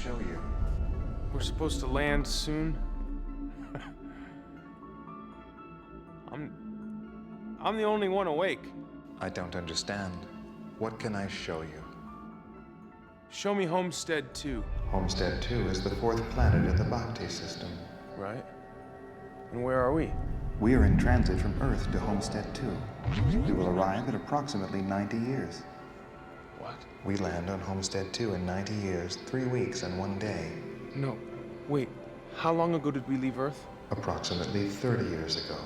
show you? We're supposed to land soon. I'm the only one awake. I don't understand. What can I show you? Show me Homestead 2. Homestead 2 is the fourth planet in the Bhakti system. Right? And where are we? We are in transit from Earth to Homestead 2. We will arrive in approximately 90 years. What? We land on Homestead 2 in 90 years, 3 weeks and 1 day. No. Wait. How long ago did we leave Earth? Approximately 30 years ago.